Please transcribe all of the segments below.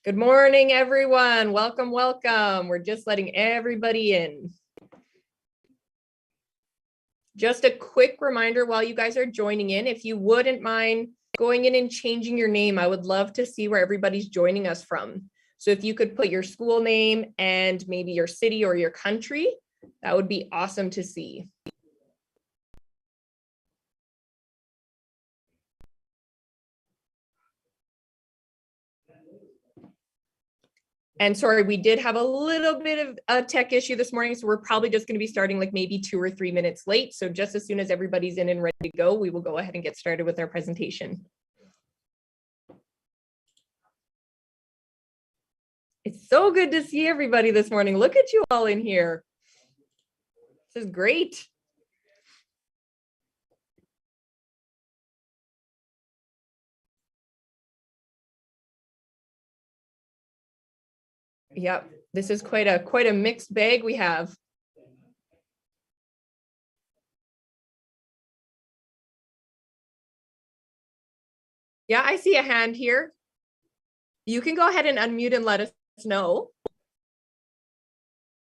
Good morning, everyone. Welcome, welcome. We're just letting everybody in. Just a quick reminder while you guys are joining in, if you wouldn't mind going in and changing your name, I would love to see where everybody's joining us from. So if you could put your school name and maybe your city or your country, that would be awesome to see. And sorry, we did have a little bit of a tech issue this morning, so we're probably just going to be starting like maybe 2 or 3 minutes late. So just as soon as everybody's in and ready to go, we will go ahead and get started with our presentation. It's so good to see everybody this morning. Look at you all in here. This is great. Yep, this is quite a mixed bag we have. Yeah, I see a hand here. You can go ahead and unmute and let us know.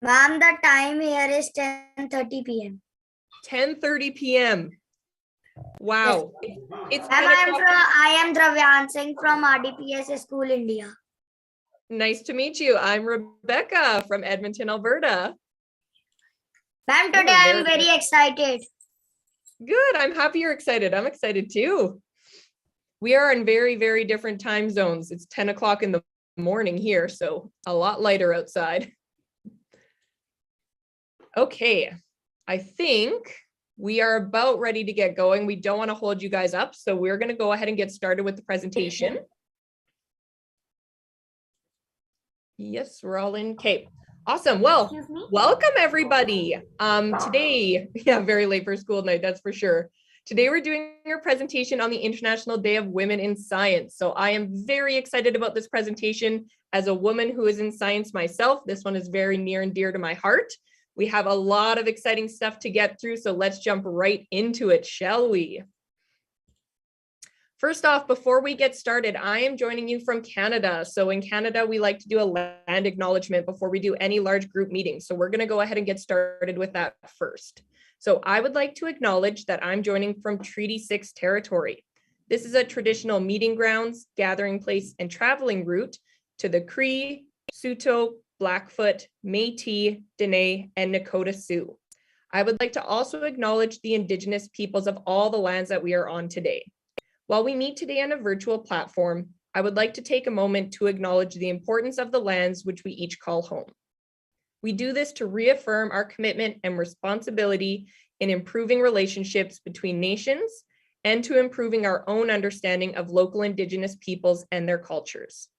Ma'am, the time here is 10:30 p.m. 10:30 p.m. Wow. It's I am Dravyan Singh from RDPS School, India. Nice to meet you. I'm Rebecca from Edmonton, Alberta. Ma'am, today I am very excited. Good. I'm happy you're excited. I'm excited too. We are in very, very different time zones. It's 10 o'clock in the morning here, so a lot lighter outside. Okay, I think we are about ready to get going. We don't want to hold you guys up, so we're going to go ahead and get started with the presentation. Yes, we're all in. Okay, awesome. Well, welcome everybody. Today, yeah, very late for school night, that's for sure. Today we're doing our presentation on the International Day of Women in Science. So I am very excited about this presentation. As a woman who is in science myself, this one is very near and dear to my heart. We have a lot of exciting stuff to get through, so let's jump right into it, shall we? First off, before we get started, I am joining you from Canada. So in Canada, we like to do a land acknowledgement before we do any large group meetings. So we're going to go ahead and get started with that first. So I would like to acknowledge that I'm joining from Treaty 6 territory. This is a traditional meeting grounds, gathering place, and traveling route to the Cree, Saulteaux, Blackfoot, Métis, Dene, and Nakota Sioux. I would like to also acknowledge the Indigenous peoples of all the lands that we are on today. While we meet today on a virtual platform, I would like to take a moment to acknowledge the importance of the lands which we each call home. We do this to reaffirm our commitment and responsibility in improving relationships between nations and to improving our own understanding of local Indigenous peoples and their cultures.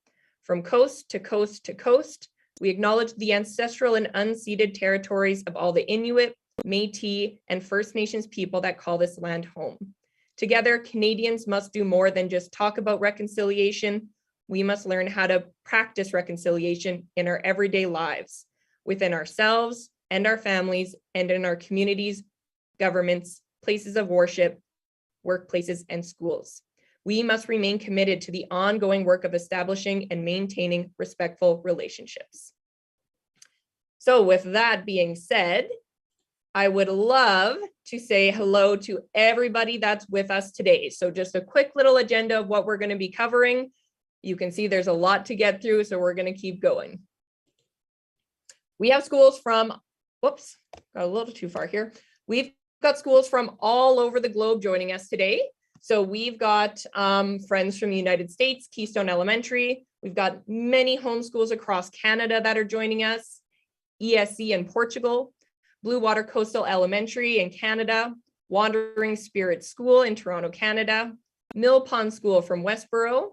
From coast to coast to coast, we acknowledge the ancestral and unceded territories of all the Inuit, Métis, and First Nations people that call this land home. Together, Canadians must do more than just talk about reconciliation. We must learn how to practice reconciliation in our everyday lives, within ourselves and our families, and in our communities, governments, places of worship, workplaces, and schools. We must remain committed to the ongoing work of establishing and maintaining respectful relationships. So with that being said, I would love to say hello to everybody that's with us today. So just a quick little agenda of what we're going to be covering. You can see there's a lot to get through, so we're going to keep going. We have schools from, whoops, got a little too far here. We've got schools from all over the globe joining us today. So we've got friends from the United States, Keystone Elementary. We've got many homeschools across Canada that are joining us, ESC in Portugal, Blue Water Coastal Elementary in Canada, Wandering Spirit School in Toronto, Canada, Mill Pond School from Westboro,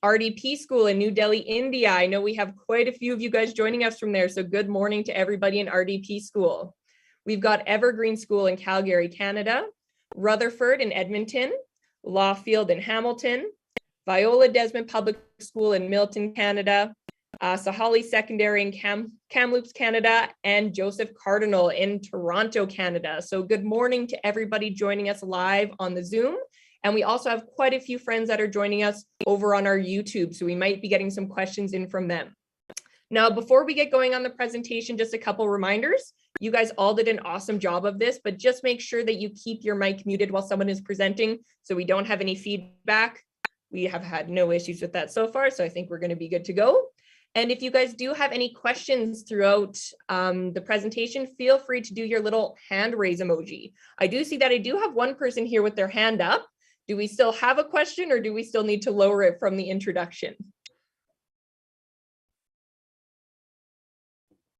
RDP School in New Delhi, India. I know we have quite a few of you guys joining us from there, so good morning to everybody in RDP School. We've got Evergreen School in Calgary, Canada, Rutherford in Edmonton, Lawfield in Hamilton, Viola Desmond Public School in Milton, Canada, Sahali Secondary in Kamloops, Canada, and Joseph Cardinal in Toronto, Canada. So good morning to everybody joining us live on the Zoom, And we also have quite a few friends that are joining us over on our YouTube. So we might be getting some questions in from them. Now, before we get going on the presentation, just a couple reminders. You guys all did an awesome job of this, but just make sure that you keep your mic muted while someone is presenting so we don't have any feedback. We have had no issues with that so far, so I think we're going to be good to go. And if you guys do have any questions throughout the presentation, feel free to do your little hand raise emoji. I do see that I do have one person here with their hand up. Do we still have a question or do we still need to lower it from the introduction?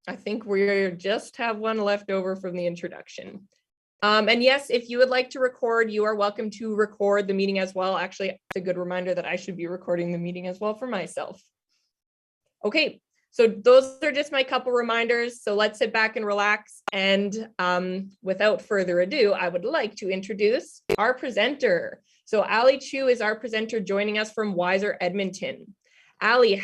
I think we just have one left over from the introduction. And yes, if you would like to record, you are welcome to record the meeting as well. Actually, it's a good reminder that I should be recording the meeting as well for myself. Okay, so those are just my couple reminders. So let's sit back and relax. And without further ado, I would like to introduce our presenter. So Ali Chu is our presenter joining us from WiSER Edmonton. Ali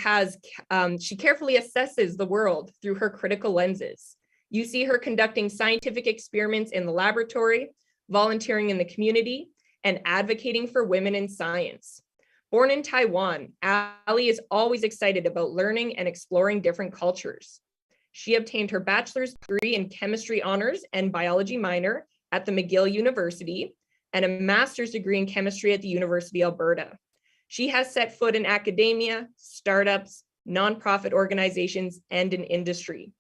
she carefully assesses the world through her critical lenses. You see her conducting scientific experiments in the laboratory, volunteering in the community, and advocating for women in science. Born in Taiwan, Ali is always excited about learning and exploring different cultures. She obtained her bachelor's degree in chemistry honors and biology minor at the McGill University and a master's degree in chemistry at the University of Alberta. She has set foot in academia, startups, nonprofit organizations, and in industry.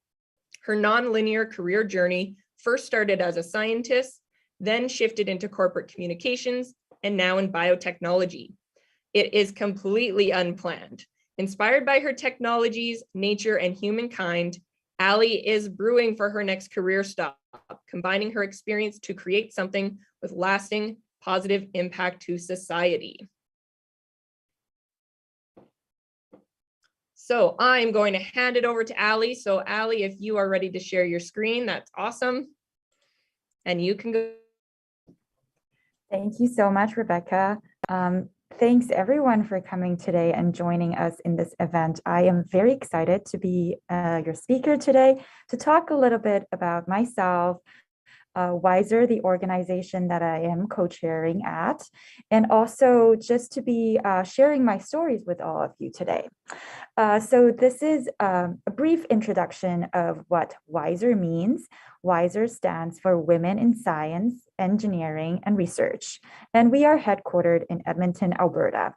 Her nonlinear career journey first started as a scientist, then shifted into corporate communications, and now in biotechnology. It is completely unplanned. Inspired by her technologies, nature, and humankind, Ali is brewing for her next career stop, combining her experience to create something with lasting positive impact to society. So I'm going to hand it over to Ali. So Ali, if you are ready to share your screen, that's awesome. And you can go. Thank you so much, Rebecca. Thanks everyone for coming today and joining us in this event. I am very excited to be your speaker today to talk a little bit about myself, WiSER, the organization that I am co-chairing at, and also just to be sharing my stories with all of you today. So this is a brief introduction of what WiSER means. WiSER stands for Women in Science, Engineering, and Research, and we are headquartered in Edmonton, Alberta.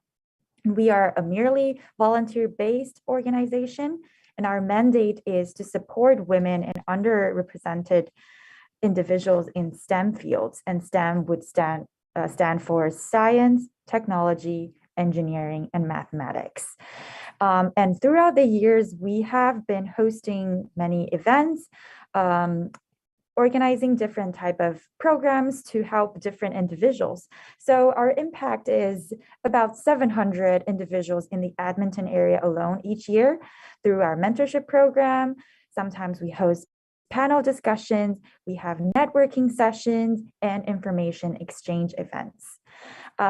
We are a merely volunteer-based organization, and our mandate is to support women and underrepresented individuals in STEM fields, and STEM would stand for science, technology, engineering, and mathematics. And throughout the years, we have been hosting many events, organizing different type of programs to help different individuals. So our impact is about 700 individuals in the Edmonton area alone each year through our mentorship program. Sometimes we host panel discussions, we have networking sessions, and information exchange events.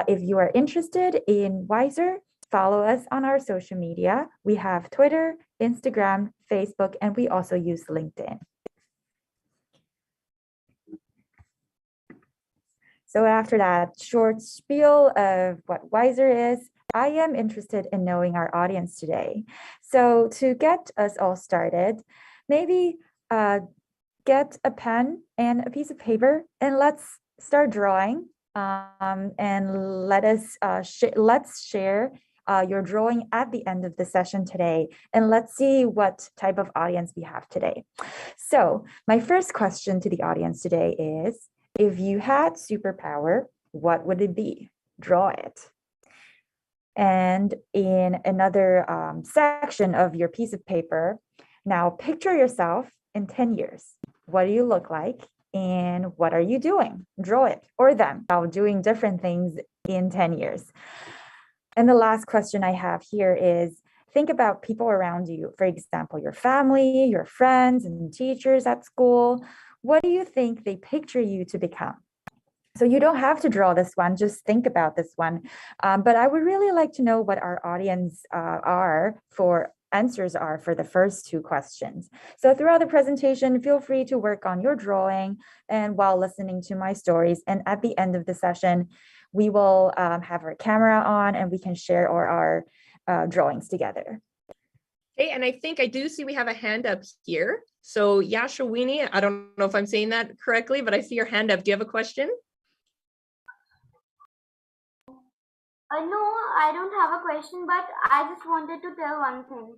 If you are interested in WiSER, follow us on our social media. We have Twitter, Instagram, Facebook, and we also use LinkedIn. So after that short spiel of what WiSER is, I am interested in knowing our audience today. So to get us all started, maybe get a pen and a piece of paper and let's start drawing. And let's share your drawing at the end of the session today, and let's see what type of audience we have today. So my first question to the audience today is, if you had superpower, what would it be? Draw it. And in another section of your piece of paper, now picture yourself in 10 years. What do you look like? And what are you doing? Draw it, or them, now doing different things in 10 years. And the last question I have here is, think about people around you. For example, your family, your friends and teachers at school. What do you think they picture you to become? So you don't have to draw this one, just think about this one. But I would really like to know what our audience answers are for the first two questions. So throughout the presentation, feel free to work on your drawing and while listening to my stories. And at the end of the session, we will have our camera on and we can share our drawings together. Okay, and I think I do see we have a hand up here. So Yashawini, I don't know if I'm saying that correctly, but I see your hand up. Do you have a question? No, I don't have a question, but I just wanted to tell one thing.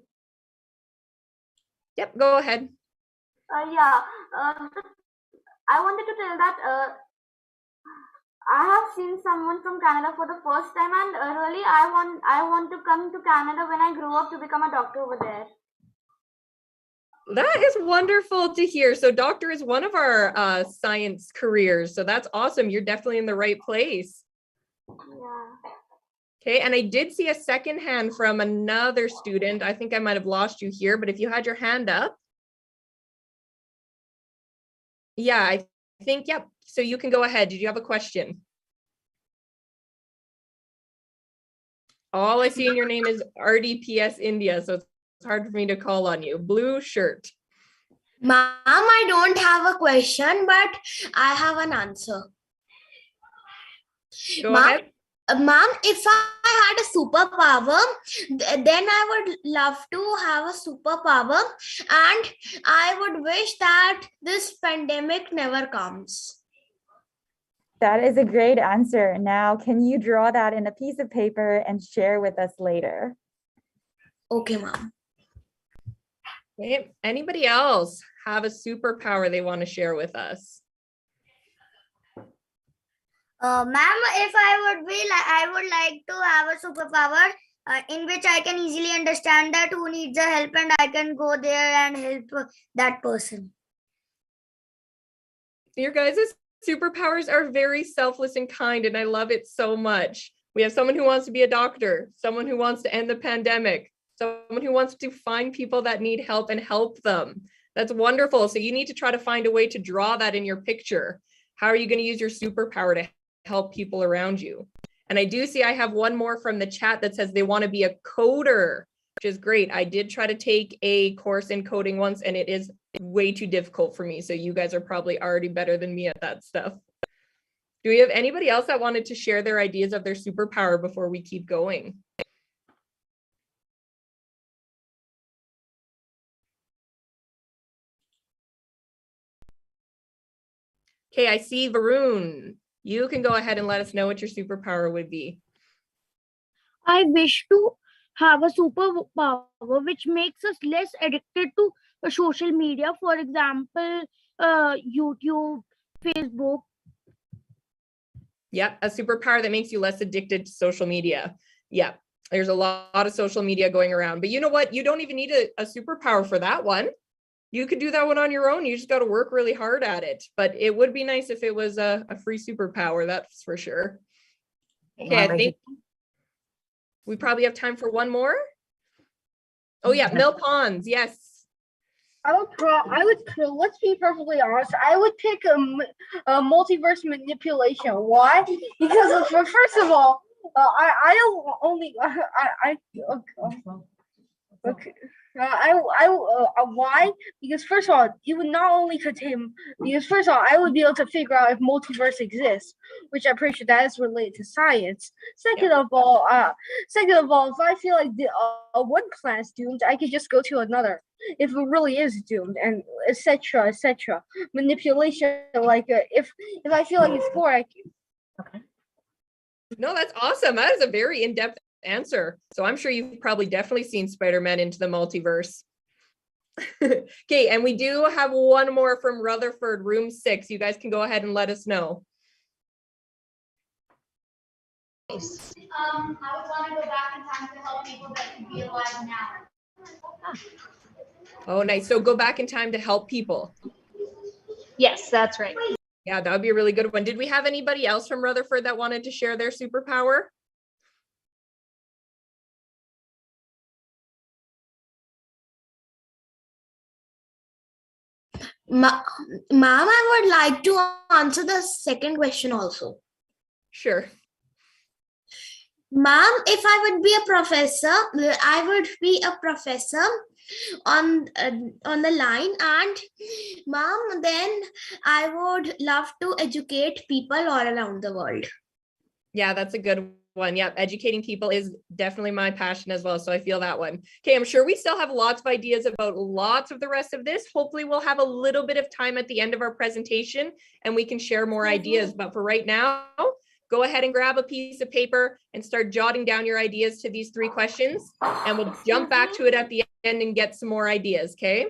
Yep, go ahead. Yeah, I wanted to tell that I have seen someone from Canada for the first time, and really, I want to come to Canada when I grow up to become a doctor over there. That is wonderful to hear. So doctor is one of our science careers. So that's awesome. You're definitely in the right place. Yeah. Okay, and I did see a second hand from another student. I think I might have lost you here, but if you had your hand up. Yeah, I think, yep. So you can go ahead. Did you have a question? All I see in your name is RDPS India, so it's hard for me to call on you. Blue shirt. Ma'am, I don't have a question, but I have an answer. Go ahead. Ma'am, if I had a superpower, then I would love to have a superpower, and I would wish that this pandemic never comes. That is a great answer. Now, can you draw that in a piece of paper and share with us later? Okay, ma'am. Okay. Anybody else have a superpower they want to share with us? Ma'am, if I would like to have a superpower in which I can easily understand that who needs a help and I can go there and help that person. Your guys' superpowers are very selfless and kind, and I love it so much. We have someone who wants to be a doctor, someone who wants to end the pandemic, someone who wants to find people that need help and help them. That's wonderful. So you need to try to find a way to draw that in your picture. How are you going to use your superpower to help people around you? And I do see I have one more from the chat that says they want to be a coder, which is great. I did try to take a course in coding once, and it is way too difficult for me. So you guys are probably already better than me at that stuff. Do we have anybody else that wanted to share their ideas of their superpower before we keep going? Okay, I see Varun. You can go ahead and let us know what your superpower would be. I wish to have a superpower which makes us less addicted to social media. For example, YouTube, Facebook. Yeah, a superpower that makes you less addicted to social media. Yeah, there's a lot of social media going around. But you know what? You don't even need a superpower for that one. You could do that one on your own. You just got to work really hard at it. But it would be nice if it was a free superpower, that's for sure. Okay, I think we probably have time for one more. Oh yeah, mill ponds, yes. Let's be perfectly honest, I would pick a multiverse manipulation. Why? Because first of all, I don't only why? Because first of all, it would not only contain. Because first of all, I would be able to figure out if multiverse exists, which I'm pretty sure that is related to science. Second of all, if I feel like one planet's doomed, I could just go to another. If it really is doomed, and etc. Manipulation, like if I feel like it's bored, Okay. No, that's awesome. That is a very in-depth answer. So I'm sure you've probably definitely seen Spider-Man Into the Multiverse. Okay, and we do have one more from Rutherford, room 6. You guys can go ahead and let us know. I would want to go back in time to help people that could be alive now. Oh, nice. So go back in time to help people. Yes, that's right. Yeah, that would be a really good one. Did we have anybody else from Rutherford that wanted to share their superpower? Ma'am, I would like to answer the second question also. Sure. Ma'am, if I would be a professor, I would be a professor on the line, and ma'am, then I would love to educate people all around the world. Yeah, that's a good one. Yep, educating people is definitely my passion as well. So I feel that one. Okay, I'm sure we still have lots of ideas about lots of the rest of this. Hopefully we'll have a little bit of time at the end of our presentation and we can share more ideas. But for right now, go ahead and grab a piece of paper and start jotting down your ideas to these 3 questions. And we'll jump back to it at the end and get some more ideas, okay?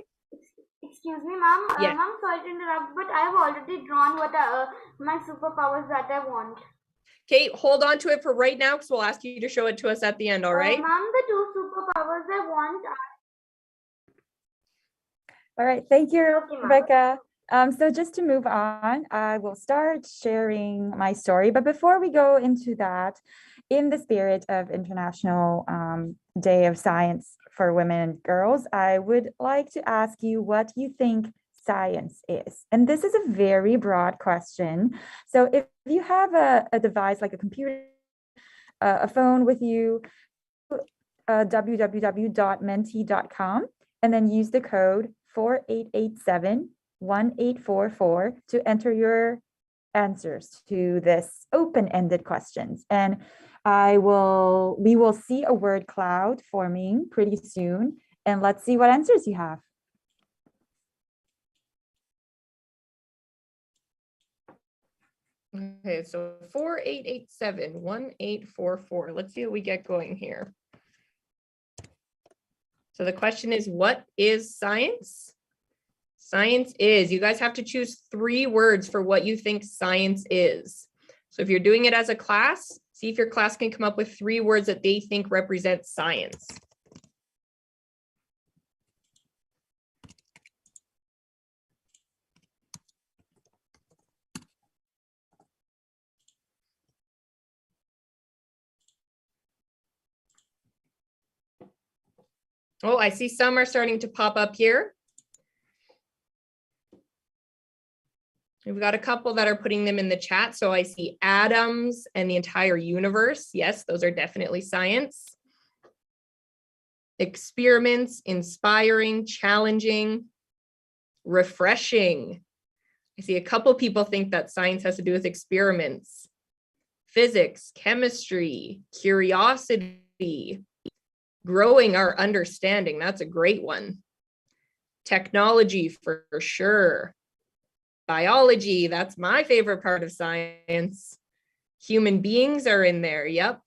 Excuse me, ma'am. Yeah. Ma'am, sorry to interrupt, but I've already drawn what my superpowers that I want. Okay, hold on to it for right now because we'll ask you to show it to us at the end, all right? Ma'am, the 2 superpowers I want are... All right, thank you, Okay, ma'am. Rebecca. So just to move on, I will start sharing my story. But before we go into that, in the spirit of International Day of Science for Women and Girls, I would like to ask you what you think science is. And this is a very broad question. So if you have a device like a computer, a phone with you, www.menti.com, and then use the code 4887-1844 to enter your answers to this open-ended questions. And we will see a word cloud forming pretty soon. And let's see what answers you have. Okay, so 4887-1844. Let's see what we get going here. So the question is, what is science? Science is, you guys have to choose 3 words for what you think science is. So if you're doing it as a class, see if your class can come up with 3 words that they think represent science. Oh, I see some are starting to pop up here. We've got a couple that are putting them in the chat. So I see atoms and the entire universe. Yes, those are definitely science. Experiments, inspiring, challenging, refreshing. I see a couple people think that science has to do with experiments. Physics, chemistry, curiosity, growing our understanding. That's a great one. Technology for sure. Biology, that's my favorite part of science. Human beings are in there, yep.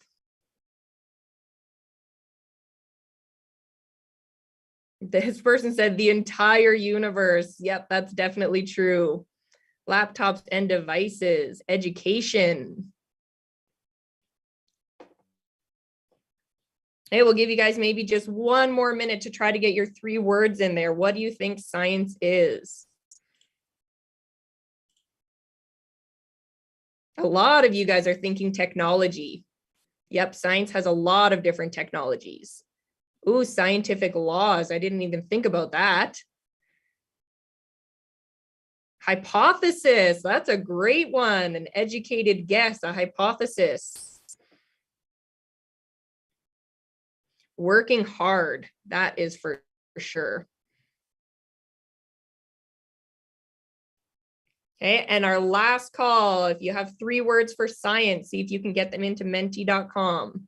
This person said the entire universe. Yep, that's definitely true. Laptops and devices, education. Hey, we'll give you guys maybe just one more minute to try to get your 3 words in there. What do you think science is? A lot of you guys are thinking technology. Yep, science has a lot of different technologies. Ooh, scientific laws. I didn't even think about that. Hypothesis. That's a great one. An educated guess, a hypothesis. Working hard. That is for sure. Okay, and our last call, if you have 3 words for science, see if you can get them into menti.com.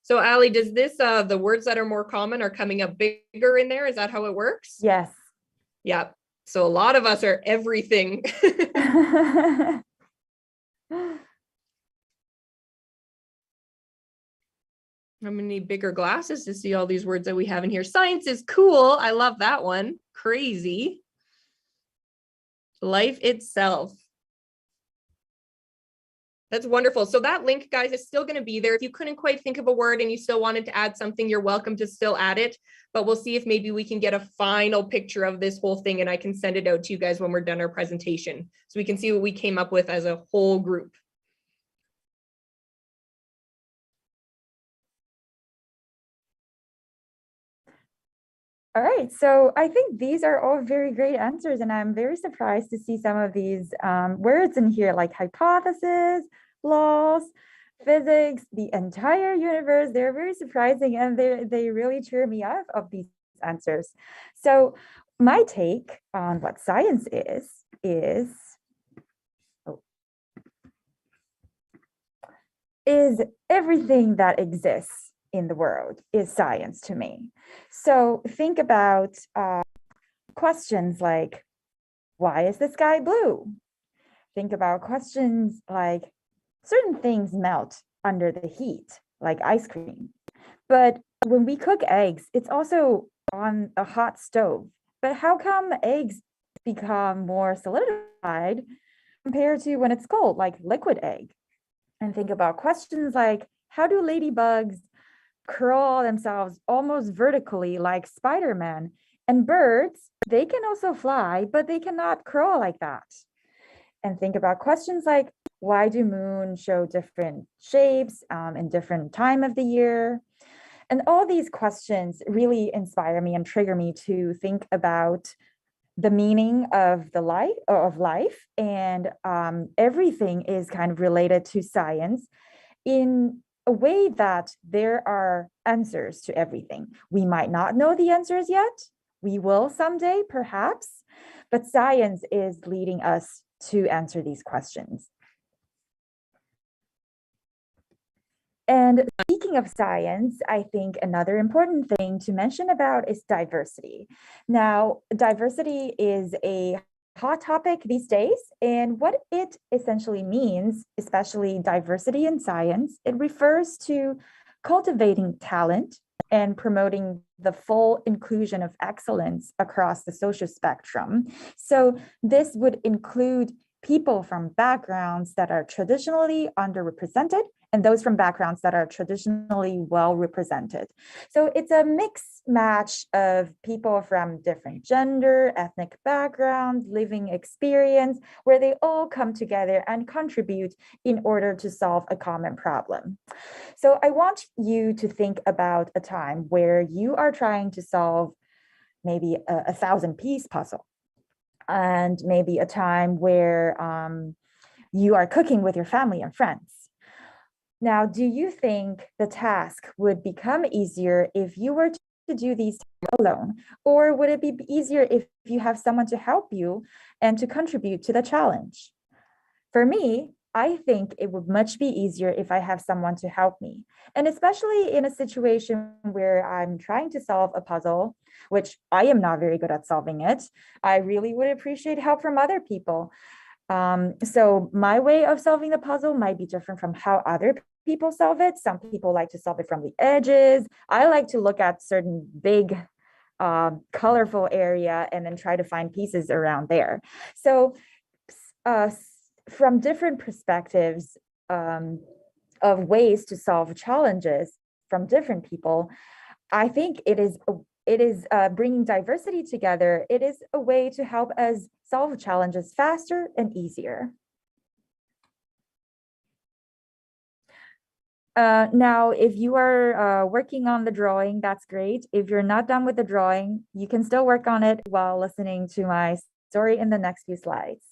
So Ali, does this, the words that are more common are coming up bigger in there? Is that how it works? Yes. Yep. So a lot of us are everything. I'm gonna need bigger glasses to see all these words that we have in here. Science is cool. I love that one. Crazy. Life itself. That's wonderful. So that link, guys, is still going to be there. If you couldn't quite think of a word and you still wanted to add something, you're welcome to still add it. But we'll see if maybe we can get a final picture of this whole thing and I can send it out to you guys when we're done our presentation so we can see what we came up with as a whole group. All right, so I think these are all very great answers, and I'm very surprised to see some of these words in here, like hypothesis, laws, physics, the entire universe. They're very surprising, and they really cheer me up of these answers. So my take on what science is everything that exists in the world is science to me. So think about questions like, why is the sky blue? Think about questions like, certain things melt under the heat, like ice cream. But when we cook eggs, it's also on a hot stove. But how come eggs become more solidified compared to when it's cold, like liquid egg? And think about questions like, how do ladybugs curl themselves almost vertically like Spider-Man? And birds, they can also fly, but they cannot curl like that. And think about questions like, why do moons show different shapes in different time of the year? And all these questions really inspire me and trigger me to think about the meaning of life, and everything is kind of related to science in a way that there are answers to everything. We might not know the answers yet. We will someday, perhaps, but science is leading us to answer these questions. And speaking of science, I think another important thing to mention about is diversity. Now, diversity is a hot topic these days, and what it essentially means, especially diversity in science, it refers to cultivating talent and promoting the full inclusion of excellence across the social spectrum. So this would include people from backgrounds that are traditionally underrepresented and those from backgrounds that are traditionally well represented. So it's a mix match of people from different gender, ethnic backgrounds, living experience, where they all come together and contribute in order to solve a common problem. So I want you to think about a time where you are trying to solve maybe a 1,000-piece puzzle, and maybe a time where you are cooking with your family and friends. Now, do you think the task would become easier if you were to do these alone? Or would it be easier if you have someone to help you and to contribute to the challenge? For me, I think it would much be easier if I have someone to help me. And especially in a situation where I'm trying to solve a puzzle, which I am not very good at solving it, I really would appreciate help from other people. So my way of solving the puzzle might be different from how other people solve it. Some people like to solve it from the edges. I like to look at certain big, colorful area and then try to find pieces around there. So from different perspectives of ways to solve challenges from different people, I think it is bringing diversity together. It is a way to help us solve challenges faster and easier. Now, if you are working on the drawing, that's great. If you're not done with the drawing, you can still work on it while listening to my story in the next few slides.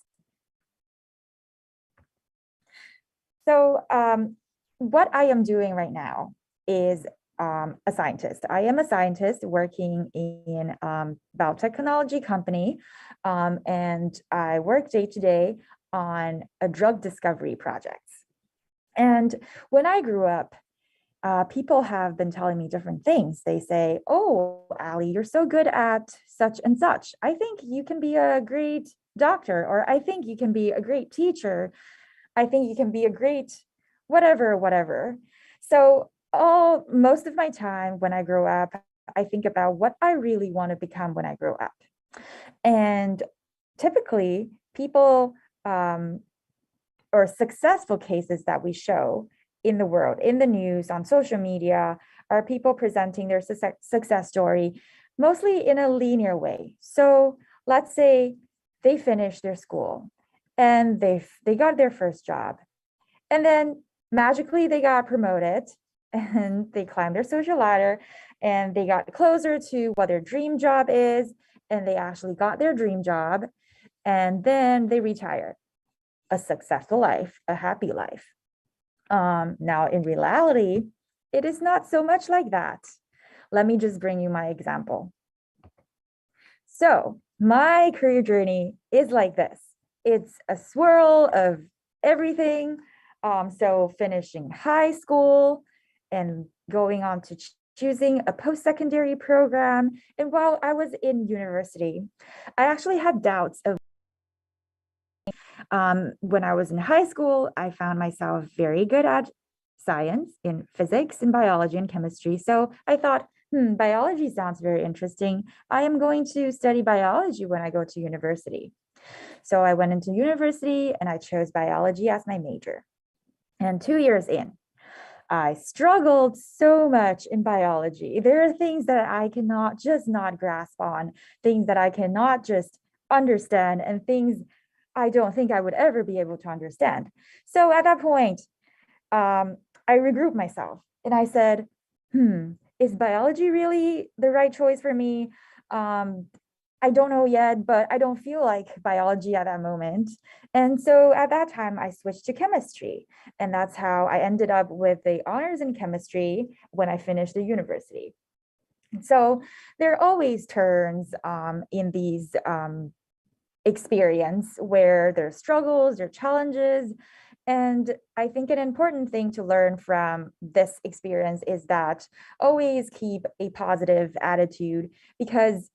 So what I am doing right now is a scientist. I am a scientist working in biotechnology company, and I work day to day on a drug discovery projects. And when I grew up, people have been telling me different things. They say, oh, Ali, you're so good at such and such. I think you can be a great doctor, or I think you can be a great teacher. I think you can be a great whatever. So most of my time when I grow up, I think about what I really want to become when I grow up. And typically people or successful cases that we show in the world, in the news, on social media, are people presenting their success story, mostly in a linear way. So let's say they finished their school and they got their first job, and then magically they got promoted and they climbed their social ladder and they got closer to what their dream job is, and they actually got their dream job, and then they retired. A successful life, a happy life. Now, in reality, it is not so much like that. Let me just bring you my example. So my career journey is like this. It's a swirl of everything. So finishing high school and going on to choosing a post-secondary program. And while I was in university, I actually had doubts of when I was in high school, I found myself very good at science in physics and biology and chemistry. So I thought, biology sounds very interesting. I am going to study biology when I go to university. So I went into university and I chose biology as my major. And 2 years in, I struggled so much in biology. There are things that I cannot just not grasp on, things that I cannot just understand, and things I don't think I would ever be able to understand. So at that point, I regrouped myself and I said, is biology really the right choice for me? I don't know yet, but I don't feel like biology at that moment. And so at that time, I switched to chemistry. And that's how I ended up with the honors in chemistry when I finished the university. So there are always turns in these experience where there are struggles, there are challenges. And I think an important thing to learn from this experience is that always keep a positive attitude, because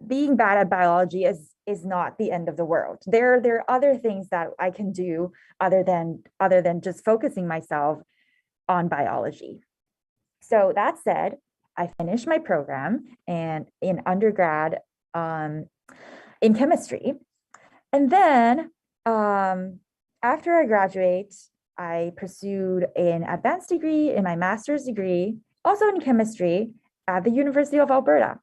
being bad at biology is not the end of the world. There are other things that I can do other than just focusing myself on biology. So that said, I finished my program and in undergrad in chemistry. And then after I graduate, I pursued an advanced degree in my master's degree, also in chemistry at the University of Alberta.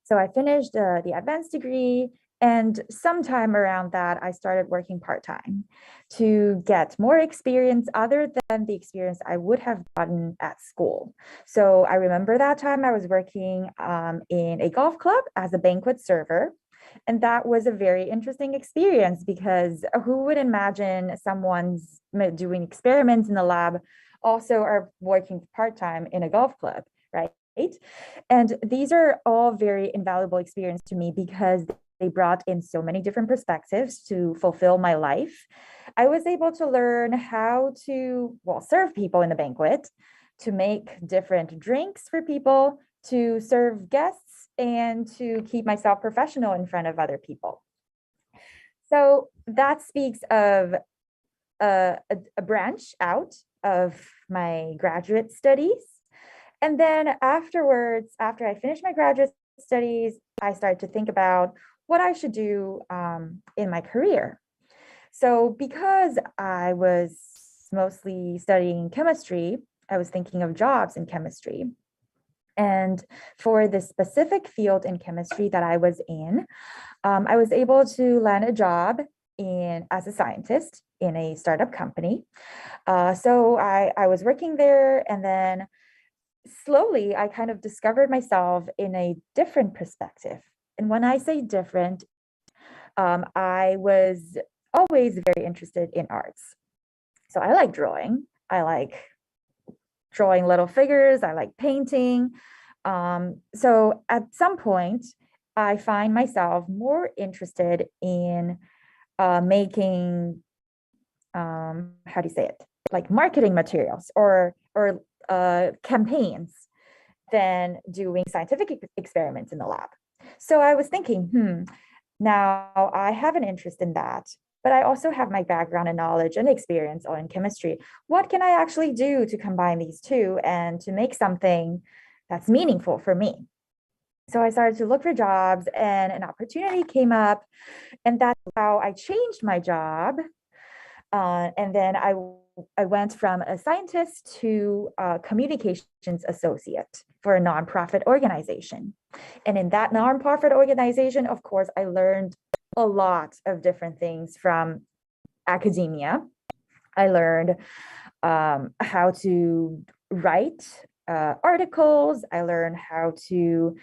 So I finished the advanced degree, and sometime around that, I started working part-time to get more experience other than the experience I would have gotten at school. So I remember that time I was working in a golf club as a banquet server. And that was a very interesting experience, because who would imagine someone's doing experiments in the lab also are working part-time in a golf club, right? And these are all very invaluable experience to me because they brought in so many different perspectives to fulfill my life. I was able to learn how to, serve people in the banquet, to make different drinks for people, to serve guests, and to keep myself professional in front of other people. So that speaks of a branch out of my graduate studies. And then afterwards, after I finished my graduate studies, I started to think about what I should do in my career. So because I was mostly studying chemistry, I was thinking of jobs in chemistry. And for the specific field in chemistry that I was in, I was able to land a job as a scientist in a startup company. So I was working there, and then slowly I kind of discovered myself in a different perspective. And when I say different, I was always very interested in arts. So I like drawing. I like drawing little figures. I like painting. So at some point, I find myself more interested in making, how do you say it? Like marketing materials or campaigns than doing scientific experiments in the lab. So I was thinking, now I have an interest in that, but I also have my background and knowledge and experience in chemistry. What can I actually do to combine these two and to make something that's meaningful for me? So I started to look for jobs, and an opportunity came up, and that's how I changed my job. And then I went from a scientist to a communications associate for a nonprofit organization. And in that nonprofit organization, of course, I learned a lot of different things from academia. I learned how to write articles. I learned how to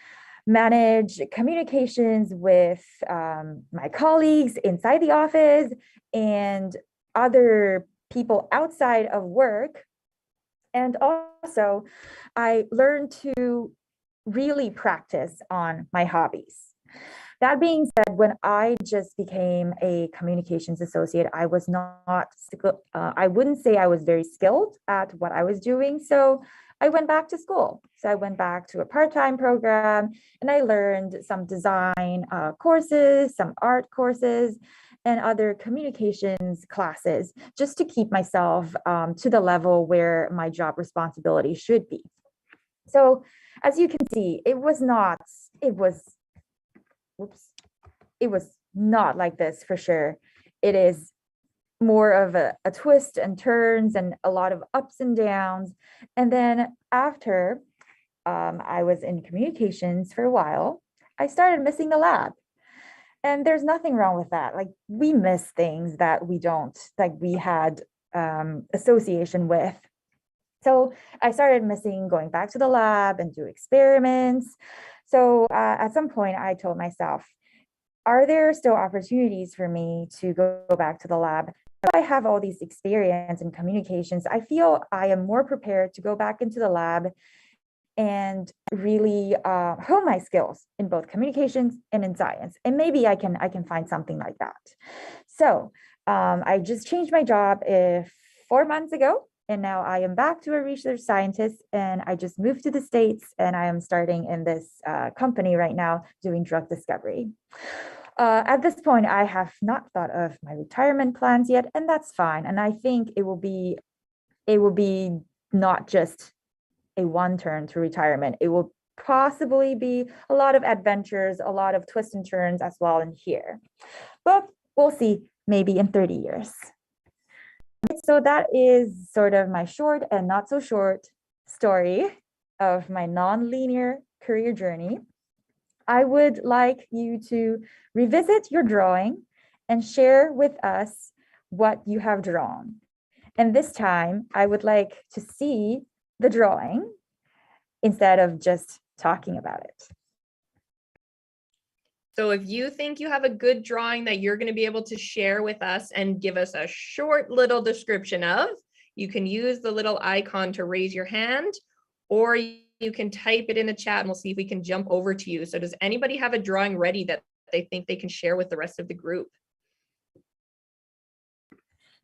manage communications with my colleagues inside the office and other people outside of work. And also, I learned to really practice on my hobbies. That being said, when I just became a communications associate, I was not, I wouldn't say I was very skilled at what I was doing. So I went back to school. So I went back to a part-time program and I learned some design courses, some art courses, and other communications classes just to keep myself to the level where my job responsibility should be. So as you can see, it was not like this for sure. It is more of a twist and turns and a lot of ups and downs. And then after I was in communications for a while, I started missing the lab. And there's nothing wrong with that. Like, we miss things that we don't, like we had association with. So I started missing going back to the lab and do experiments. So at some point I told myself, are there still opportunities for me to go back to the lab? I have all these experience in communications. I feel I am more prepared to go back into the lab and really hone my skills in both communications and in science. And maybe I can find something like that. So I just changed my job 4 months ago. And now I am back to a research scientist, and I just moved to the States, and I am starting in this company right now doing drug discovery. At this point, I have not thought of my retirement plans yet, and that's fine. And I think it will be not just a one turn to retirement. It will possibly be a lot of adventures, a lot of twists and turns as well in here. But we'll see, maybe in 30 years. So that is sort of my short and not so short story of my non-linear career journey. I would like you to revisit your drawing and share with us what you have drawn. And this time, I would like to see the drawing instead of just talking about it. So if you think you have a good drawing that you're going to be able to share with us and give us a short little description of, you can use the little icon to raise your hand, or you can type it in the chat and we'll see if we can jump over to you. So does anybody have a drawing ready that they think they can share with the rest of the group?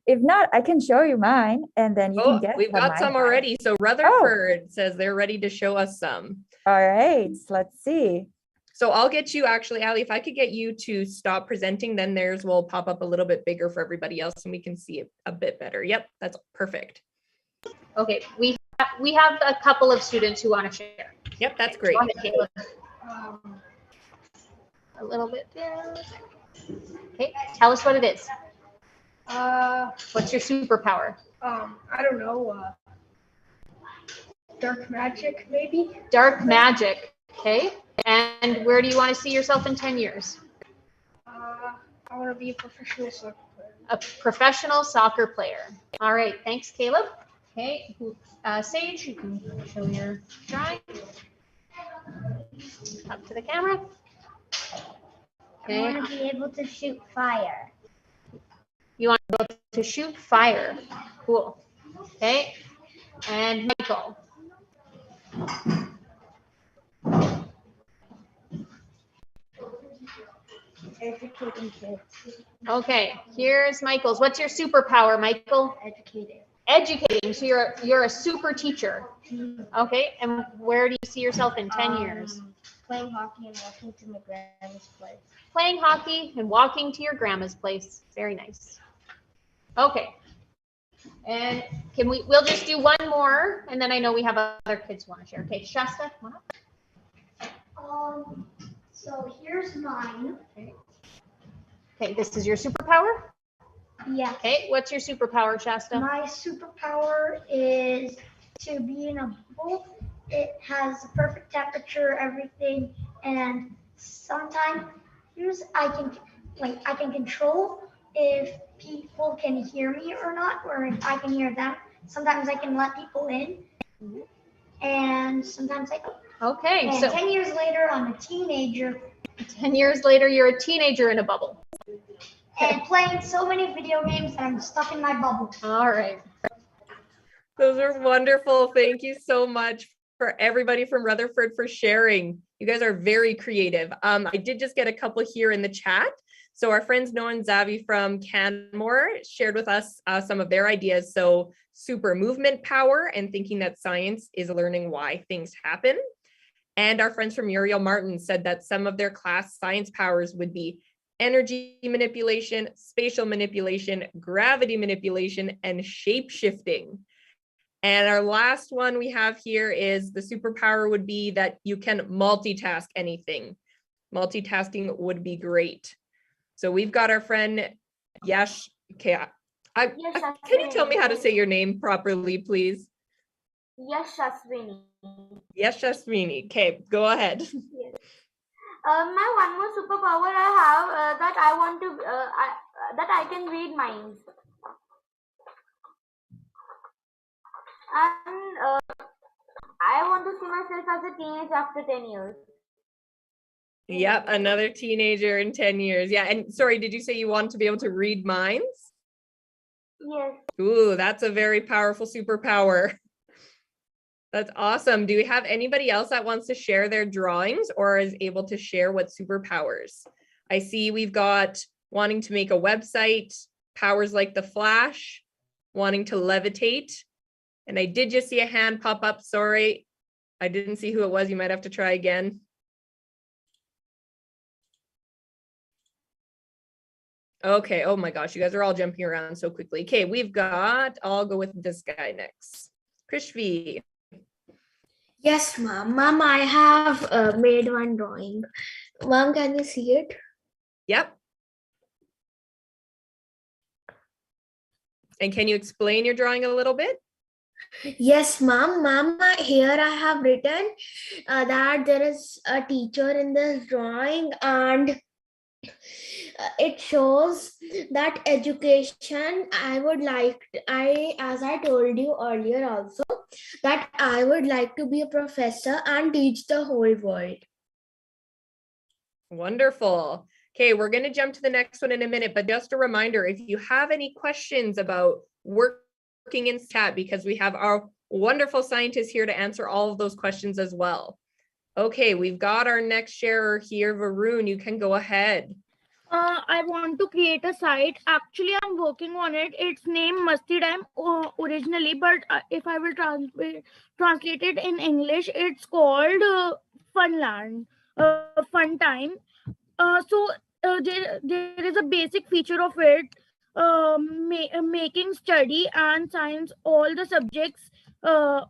If not, I can show you mine and then you can guess. We've got some already. So Rutherford says they're ready to show us some. All right, let's see. So I'll get you, actually, Ali, if I could get you to stop presenting, then theirs will pop up a little bit bigger for everybody else and we can see it a bit better. Yep, that's perfect. Okay, we have a couple of students who want to share. Yep, that's great. A little bit there. Okay, tell us what it is. What's your superpower? I don't know. Dark magic, maybe? Dark magic, okay. And where do you want to see yourself in 10 years? I want to be a professional soccer player. A professional soccer player. All right, thanks, Caleb. Okay, Sage, you can show your drawing. Up to the camera. Okay. I want to be able to shoot fire. You want to be able to shoot fire. Cool. Okay. And Michael. Educating kids. Okay, here's Michael's. What's your superpower, Michael? Educating. Educating. So you're a super teacher. Okay, and where do you see yourself in 10 years? Playing hockey and walking to my grandma's place. Playing hockey and walking to your grandma's place. Very nice. Okay. And we'll just do one more, and then I know we have other kids who want to share. Okay, Shasta, come on up. So here's mine. Okay, this is your superpower? Yeah. Okay, what's your superpower, Shasta? My superpower is to be in a bubble. It has the perfect temperature, everything, and sometimes I can control if people can hear me or not, or if I can hear them. Sometimes I can let people in, and sometimes I don't. Okay, and so 10 years later, I'm a teenager. 10 years later, you're a teenager in a bubble. And playing so many video games that I'm stuck in my bubble. All right. Those are wonderful. Thank you so much for everybody from Rutherford for sharing. You guys are very creative. I did just get a couple here in the chat. So our friends Noah and Zavi from Canmore shared with us some of their ideas. So super movement power and thinking that science is learning why things happen. And our friends from Muriel Martin said that some of their class science powers would be energy manipulation, spatial manipulation, gravity manipulation, and shape shifting. And our last one we have here is the superpower would be that you can multitask anything. Multitasking would be great. So we've got our friend Yash. Okay, can you tell me how to say your name properly, please? Yashaswini. Yashaswini. Okay, go ahead. Yes. My one more superpower I have that I want to that I can read minds. And I want to see myself as a teenager after 10 years. Yep, another teenager in 10 years. Yeah, and sorry, did you say you want to be able to read minds? Yes. Ooh, that's a very powerful superpower. That's awesome. Do we have anybody else that wants to share their drawings or is able to share what superpowers? I see we've got wanting to make a website, powers like the Flash, wanting to levitate. And I did just see a hand pop up. Sorry, I didn't see who it was. You might have to try again. Okay, oh my gosh, you guys are all jumping around so quickly. Okay, we've got, I'll go with this guy next. Krishvi. Yes, ma'am. Ma'am, I have made one drawing. Ma'am, can you see it? Yep. And can you explain your drawing a little bit? Yes, ma'am. Ma'am, here I have written that there is a teacher in this drawing and it shows that education, as I told you earlier also, that I would like to be a professor and teach the whole world. Wonderful. Okay, we're going to jump to the next one in a minute, but just a reminder, if you have any questions about working in chat, because we have our wonderful scientists here to answer all of those questions as well. Okay, we've got our next sharer here, Varun, you can go ahead. I want to create a site. Actually, I'm working on it. It's named Masti Time originally, but if I will translate it in English, it's called Funland, Fun Time. There is a basic feature of it, making study and science all the subjects, a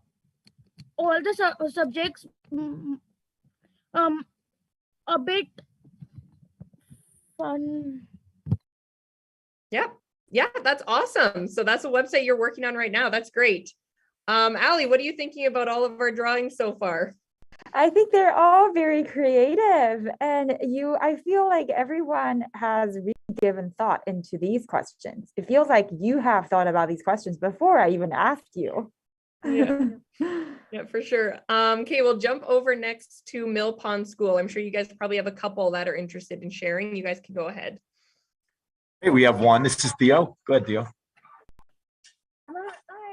bit fun. Yep. Yeah, that's awesome. So that's a website you're working on right now. That's great. Allie, what are you thinking about all of our drawings so far? I think they're all very creative, and I feel like everyone has really given thought into these questions. It feels like you have thought about these questions before I even asked you. Yeah, yeah, for sure. Okay, we'll jump over next to Mill Pond School. I'm sure you guys probably have a couple that are interested in sharing. You guys can go ahead. Hey, we have one. This is Theo. Go ahead, Theo. I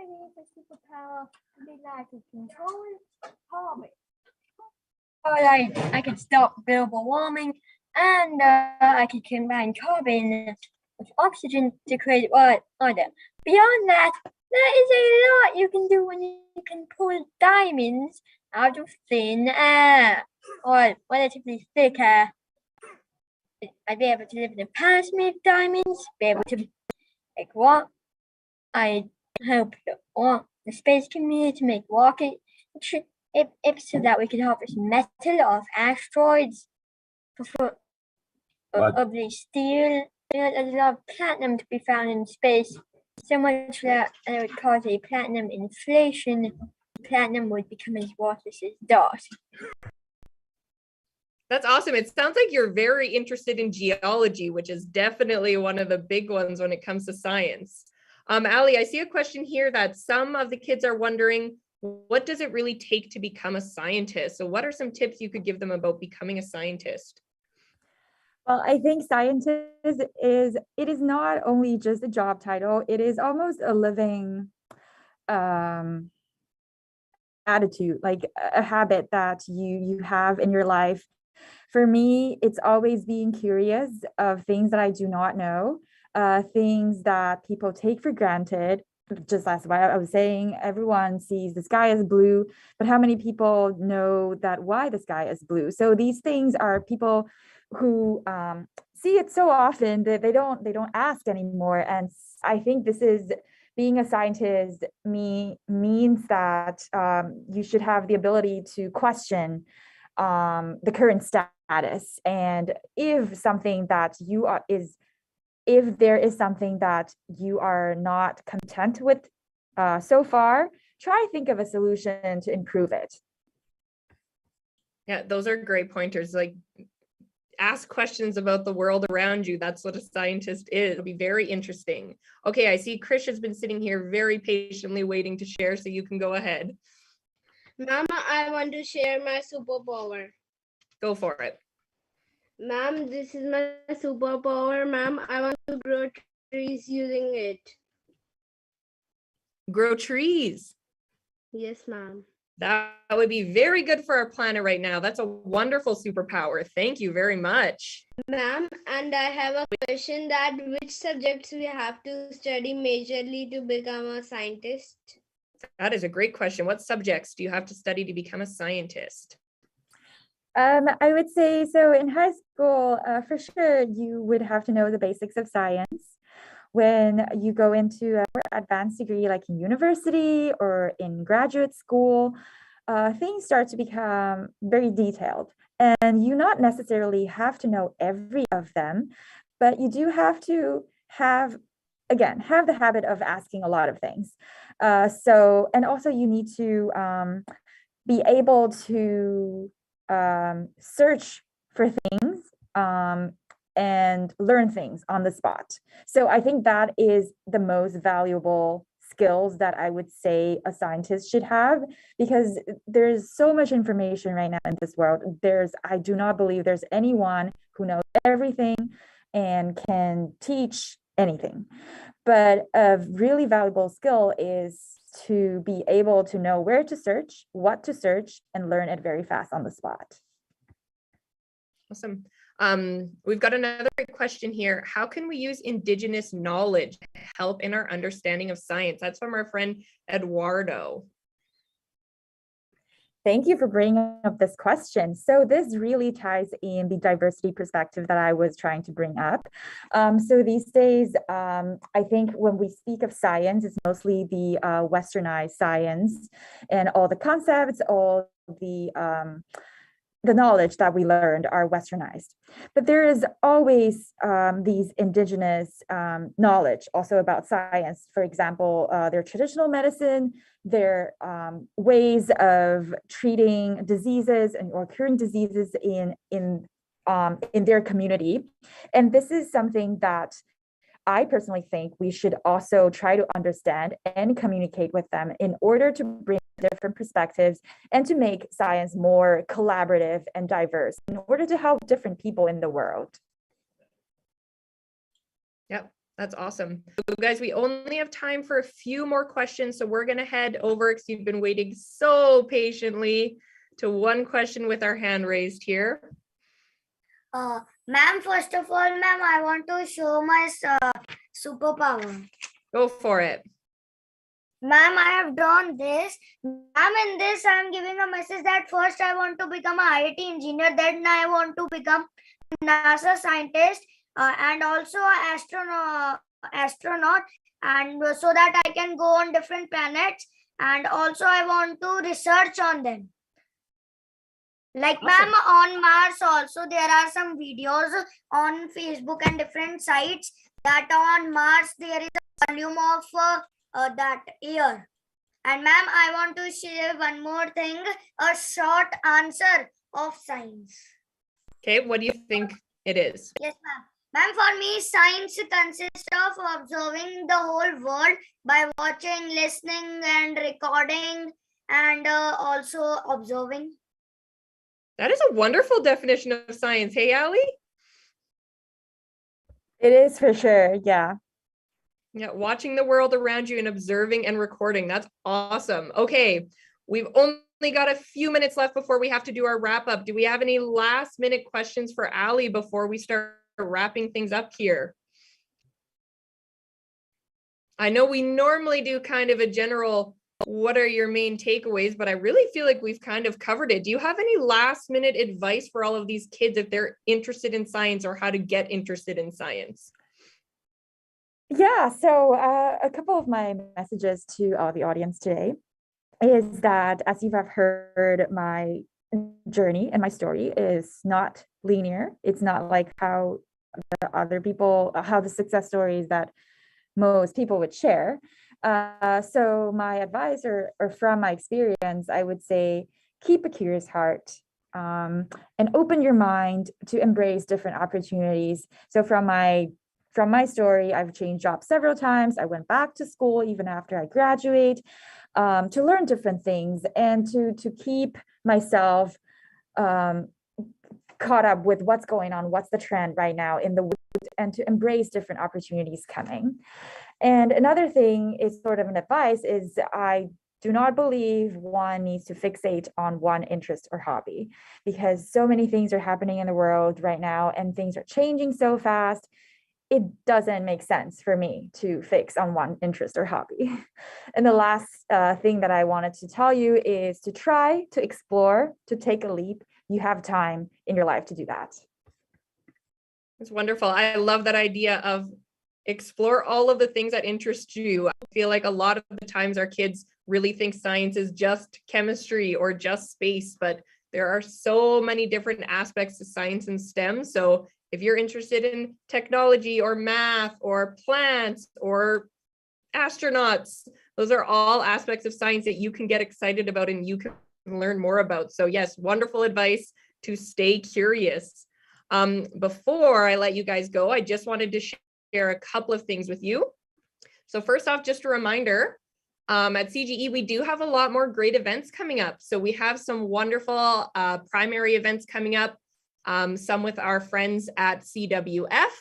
need a superpower to be like a control climate. I can stop global warming, and I can combine carbon with oxygen to create order. Beyond that, there is a lot you can do when you can pull diamonds out of thin air or relatively thick air. I'd be able to live in a palace made of diamonds, be able to make what I hope the space community to make rockets, if so that we could harvest metal off asteroids, probably steel. There's a lot of platinum to be found in space, so much that it would cause a platinum inflation. Platinum would become as worthless as dust. That's awesome. It sounds like you're very interested in geology, which is definitely one of the big ones when it comes to science. Allie, I see a question here that some of the kids are wondering, what does it really take to become a scientist? So what are some tips you could give them about becoming a scientist? Well, I think scientist is not only just a job title, it is almost a living attitude, like a habit that you have in your life. For me, it's always being curious of things that I do not know, things that people take for granted. Just last while I was saying, everyone sees the sky as blue, but how many people know that why the sky is blue? So these things are people who see it so often that they don't ask anymore. And I think this is being a scientist means that you should have the ability to question the current status, and if something that you are is if there is something that you are not content with so far, try think of a solution to improve it. Yeah, those are great pointers. Like, ask questions about the world around you. That's what a scientist is. It'll be very interesting. Okay, I see Krish has been sitting here very patiently waiting to share, so you can go ahead. Mama, I want to share my superpower. Go for it. Ma'am, this is my superpower, ma'am. I want to grow trees using it. Grow trees. Yes, ma'am. That would be very good for our planet right now. That's a wonderful superpower. Thank you very much. Ma'am, and I have a question that which subjects we have to study majorly to become a scientist? That is a great question. What subjects do you have to study to become a scientist? I would say, so in high school, for sure, you would have to know the basics of science. When you go into a more advanced degree, like in university or in graduate school, things start to become very detailed. And you not necessarily have to know every of them, but you do have to have the habit of asking a lot of things. And also you need to be able to search for things and learn things on the spot. So I think that is the most valuable skills that I would say a scientist should have, because there's so much information right now in this world. I do not believe there's anyone who knows everything and can teach anything. But a really valuable skill is to be able to know where to search, what to search, and learn it very fast on the spot. Awesome. We've got another question here. How can we use Indigenous knowledge to help in our understanding of science? That's from our friend Eduardo. Thank you for bringing up this question. So this really ties in the diversity perspective that I was trying to bring up. So these days, I think when we speak of science, it's mostly the westernized science and all the concepts, all the knowledge that we learned are westernized. But there is always these indigenous knowledge also about science. For example, their traditional medicine, their ways of treating diseases or curing diseases in their community. And this is something that I personally think we should also try to understand and communicate with them in order to bring different perspectives and to make science more collaborative and diverse in order to help different people in the world. Yep, that's awesome. So guys, we only have time for a few more questions, so we're going to head over, because you've been waiting so patiently, to one question with our hand raised here. Ma'am, first of all, ma'am, I want to show my superpower. Go for it. Ma'am, I have drawn this. Ma'am, in this, I am giving a message that first I want to become an IIT engineer, then I want to become a NASA scientist, and also an astronaut, and so that I can go on different planets, and also I want to research on them. Like, awesome. Ma'am, on Mars also, there are some videos on Facebook and different sites that on Mars there is a volume of that air. And ma'am, I want to share one more thing, a short answer of science. Okay, what do you think it is? Yes, ma'am. Ma'am, for me, science consists of observing the whole world by watching, listening, and recording, and also observing. That is a wonderful definition of science. Hey, Ali? It is for sure, yeah. Yeah, watching the world around you and observing and recording. That's awesome. Okay, We've only got a few minutes left before we have to do our wrap up. Do we have any last minute questions for Ali before we start wrapping things up here? I know we normally do kind of a general, what are your main takeaways, but I really feel like we've kind of covered it. Do you have any last minute advice for all of these kids if they're interested in science or how to get interested in science? Yeah, so a couple of my messages to the audience today is that, as you have heard, my journey and my story is not linear. It's not like how the other people, how the success stories that most people would share. So my advice or from my experience, I would say, keep a curious heart and open your mind to embrace different opportunities. So from my story, I've changed jobs several times. I went back to school even after I graduate to learn different things and to keep myself caught up with what's going on, what's the trend right now in the world, and to embrace different opportunities coming. And another thing is sort of an advice is I do not believe one needs to fixate on one interest or hobby, because so many things are happening in the world right now and things are changing so fast. It doesn't make sense for me to fix on one interest or hobby. And the last thing that I wanted to tell you is to try to explore, to take a leap. You have time in your life to do that. It's wonderful. I love that idea of explore all of the things that interest you. I feel like a lot of the times our kids really think science is just chemistry or just space, but there are so many different aspects to science and STEM. So if you're interested in technology or math or plants or astronauts, those are all aspects of science that you can get excited about and you can learn more about. So yes, wonderful advice to stay curious. Before I let you guys go, I just wanted to share a couple of things with you. So first off, just a reminder, at CGE, we do have a lot more great events coming up. So we have some wonderful primary events coming up, some with our friends at CWF,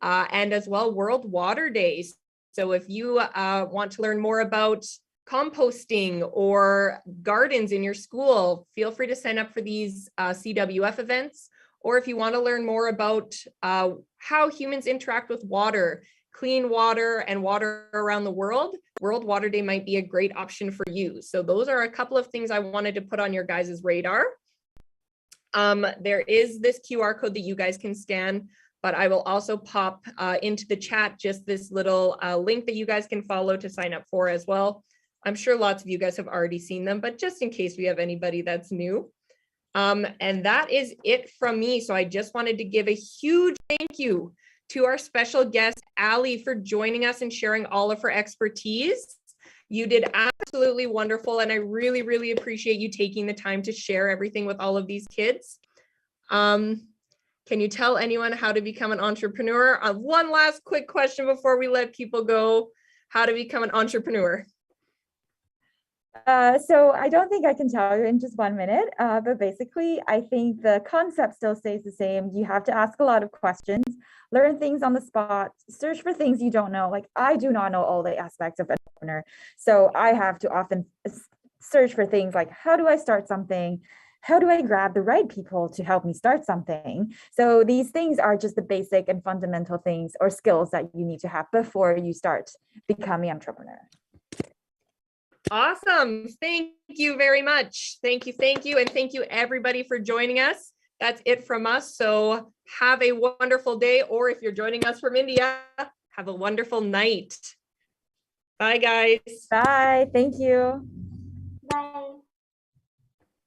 and as well World Water Days. So if you want to learn more about composting or gardens in your school, feel free to sign up for these CWF events. Or if you want to learn more about how humans interact with water, clean water and water around the world, World Water Day might be a great option for you. So those are a couple of things I wanted to put on your guys' radar. There is this QR code that you guys can scan, but I will also pop into the chat just this little link that you guys can follow to sign up for as well. I'm sure lots of you guys have already seen them, but just in case we have anybody that's new. And that is it from me. So I just wanted to give a huge thank you to our special guest, Ali, for joining us and sharing all of her expertise. You did absolutely wonderful. And I really, really appreciate you taking the time to share everything with all of these kids. Can you tell anyone how to become an entrepreneur? One last quick question before we let people go. How to become an entrepreneur? So I don't think I can tell you in just 1 minute, but basically I think the concept still stays the same. You have to ask a lot of questions, learn things on the spot, search for things you don't know. Like I do not know all the aspects of an entrepreneur. So I have to often search for things like, how do I start something? How do I grab the right people to help me start something? So these things are just the basic and fundamental things or skills that you need to have before you start becoming an entrepreneur. Awesome. Thank you very much. Thank you. And thank you everybody for joining us. That's it from us. So have a wonderful day, or if you're joining us from India, have a wonderful night. Bye, guys. Bye. Thank you.